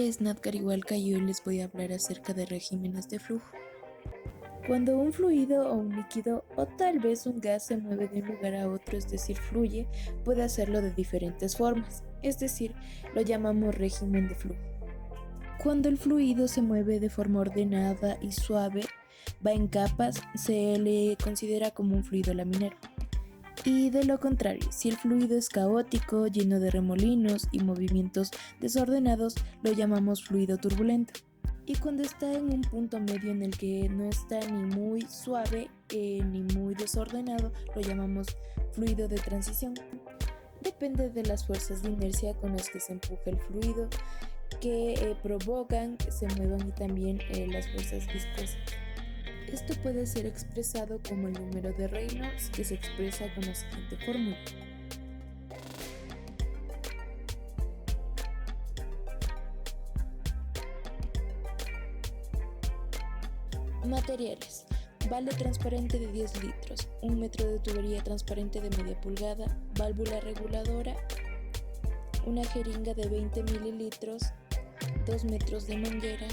es Nat Carihualca y hoy les voy a hablar acerca de regímenes de flujo. Cuando un fluido o un líquido o tal vez un gas se mueve de un lugar a otro, es decir, fluye, puede hacerlo de diferentes formas, es decir, lo llamamos régimen de flujo. Cuando el fluido se mueve de forma ordenada y suave, va en capas, se le considera como un fluido laminar. Y de lo contrario, si el fluido es caótico, lleno de remolinos y movimientos desordenados, lo llamamos fluido turbulento. Y cuando está en un punto medio en el que no está ni muy suave ni muy desordenado, lo llamamos fluido de transición. Depende de las fuerzas de inercia con las que se empuja el fluido, que provocan que se muevan, y también las fuerzas viscosas. Esto puede ser expresado como el número de Reynolds, que se expresa con la siguiente fórmula. Materiales: balde transparente de 10 litros, 1 metro de tubería transparente de media pulgada, válvula reguladora, una jeringa de 20 mililitros, 2 metros de manguera,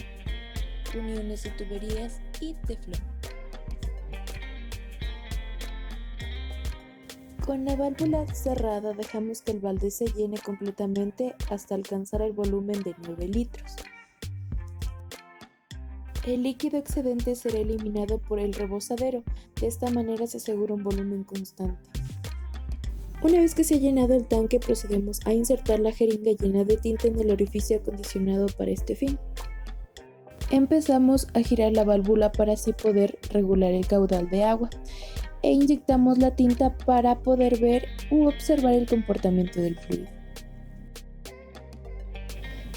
uniones de tuberías y teflón. Con la válvula cerrada dejamos que el balde se llene completamente hasta alcanzar el volumen de 9 litros. El líquido excedente será eliminado por el rebosadero. De esta manera se asegura un volumen constante. Una vez que se ha llenado el tanque, procedemos a insertar la jeringa llena de tinta en el orificio acondicionado para este fin. Empezamos a girar la válvula para así poder regular el caudal de agua e inyectamos la tinta para poder ver u observar el comportamiento del fluido.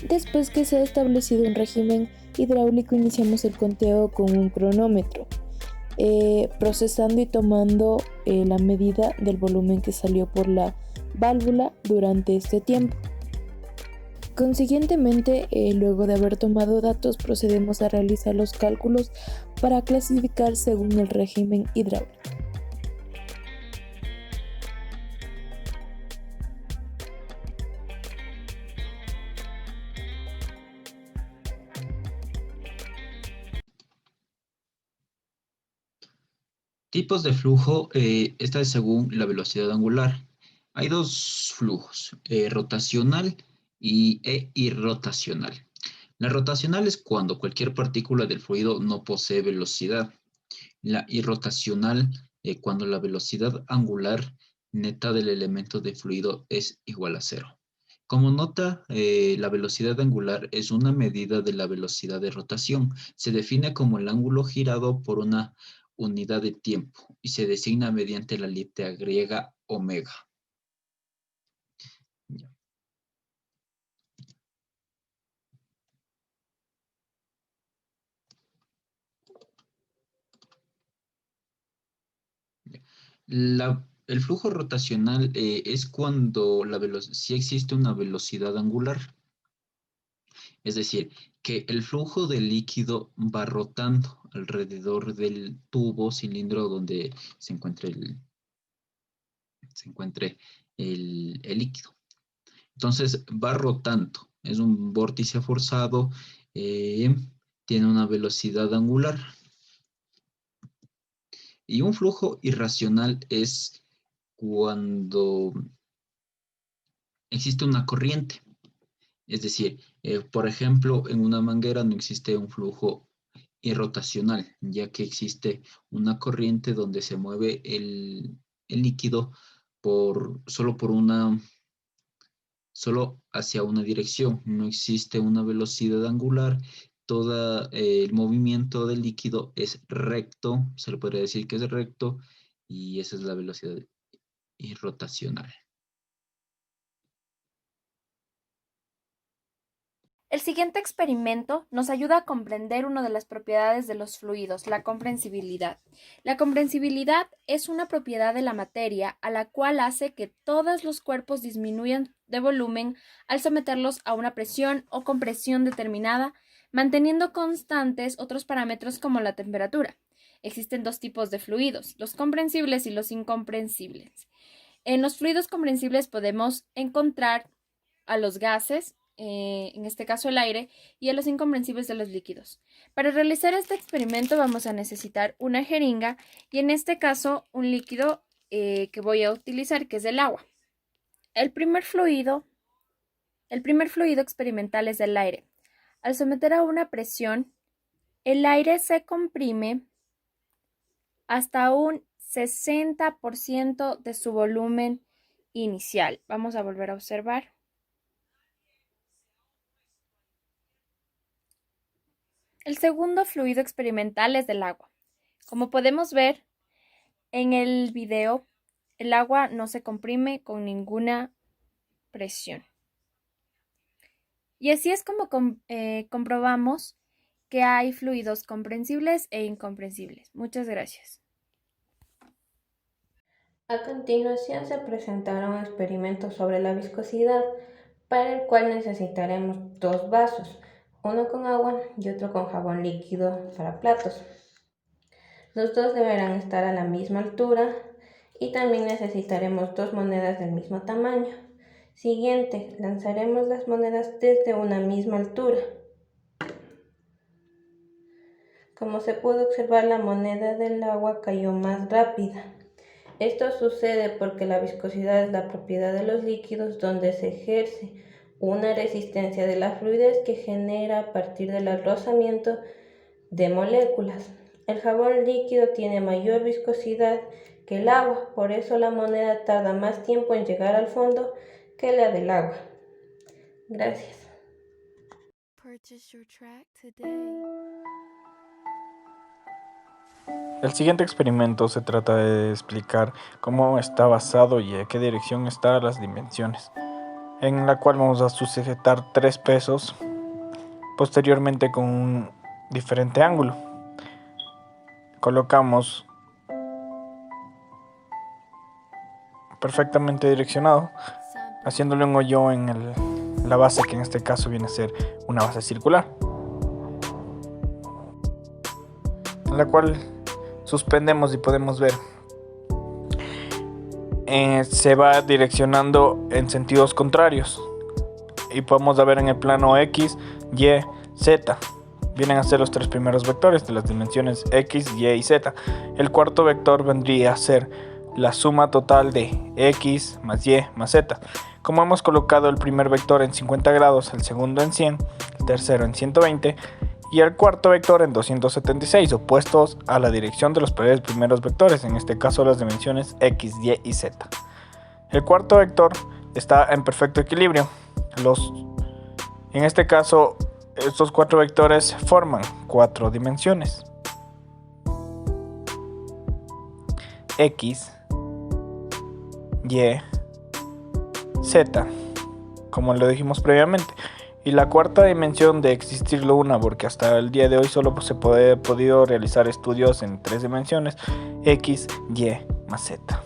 Después que se ha establecido un régimen hidráulico, iniciamos el conteo con un cronómetro, procesando y tomando la medida del volumen que salió por la válvula durante este tiempo. Consiguientemente, luego de haber tomado datos, procedemos a realizar los cálculos para clasificar según el régimen hidráulico. Tipos de flujo, esta es según la velocidad angular. Hay dos flujos, rotacional e irrotacional. La rotacional es cuando cualquier partícula del fluido no posee velocidad. La irrotacional, cuando la velocidad angular neta del elemento de fluido es igual a cero. Como nota, la velocidad angular es una medida de la velocidad de rotación. Se define como el ángulo girado por una unidad de tiempo y se designa mediante la letra griega omega. El flujo rotacional es cuando sí existe una velocidad angular. Es decir, que el flujo del líquido va rotando alrededor del tubo, cilindro donde se encuentre el líquido. Entonces va rotando, es un vórtice forzado, tiene una velocidad angular. Y un flujo irracional es cuando existe una corriente. Es decir, por ejemplo, en una manguera no existe un flujo irrotacional, ya que existe una corriente donde se mueve el líquido solo hacia una dirección. No existe una velocidad angular. Todo el movimiento del líquido es recto, se le podría decir que es recto, y esa es la velocidad irrotacional. El siguiente experimento nos ayuda a comprender una de las propiedades de los fluidos, la comprensibilidad. La comprensibilidad es una propiedad de la materia a la cual hace que todos los cuerpos disminuyan de volumen al someterlos a una presión o compresión determinada, manteniendo constantes otros parámetros como la temperatura. Existen dos tipos de fluidos, los comprensibles y los incomprensibles. En los fluidos comprensibles podemos encontrar a los gases, en este caso el aire, y a los incomprensibles de los líquidos. Para realizar este experimento vamos a necesitar una jeringa y en este caso un líquido que voy a utilizar, que es el agua. El primer fluido experimental es el aire. Al someter a una presión, el aire se comprime hasta un 60% de su volumen inicial. Vamos a volver a observar. El segundo fluido experimental es el agua. Como podemos ver en el video, el agua no se comprime con ninguna presión. Y así es como comprobamos que hay fluidos comprensibles e incomprensibles. Muchas gracias. A continuación se presentará un experimento sobre la viscosidad, para el cual necesitaremos 2 vasos, uno con agua y otro con jabón líquido para platos. Los dos deberán estar a la misma altura y también necesitaremos 2 monedas del mismo tamaño. Siguiente, lanzaremos las monedas desde una misma altura. Como se puede observar, la moneda del agua cayó más rápida. Esto sucede porque la viscosidad es la propiedad de los líquidos donde se ejerce una resistencia de la fluidez que genera a partir del rozamiento de moléculas. El jabón líquido tiene mayor viscosidad que el agua, por eso la moneda tarda más tiempo en llegar al fondo que la del agua. Gracias. El siguiente experimento se trata de explicar cómo está basado y a qué dirección están las dimensiones, en la cual vamos a sujetar 3 pesos posteriormente con un diferente ángulo. Colocamos perfectamente direccionado, haciéndole un hoyo en la base, que en este caso viene a ser una base circular, en la cual suspendemos y podemos ver se va direccionando en sentidos contrarios y podemos ver en el plano X, Y, Z. Vienen a ser los 3 primeros vectores de las dimensiones X, Y y Z. El cuarto vector vendría a ser la suma total de X más Y más Z. Como hemos colocado el primer vector en 50 grados, el segundo en 100, el tercero en 120 y el cuarto vector en 276, opuestos a la dirección de los primeros vectores, en este caso las dimensiones X, Y y Z. El cuarto vector está en perfecto equilibrio. En este caso, estos 4 vectores forman 4 dimensiones: X, Y, Z, como lo dijimos previamente. Y la cuarta dimensión, de existirlo una, porque hasta el día de hoy solo se podido realizar estudios en 3 dimensiones: X, Y más Z.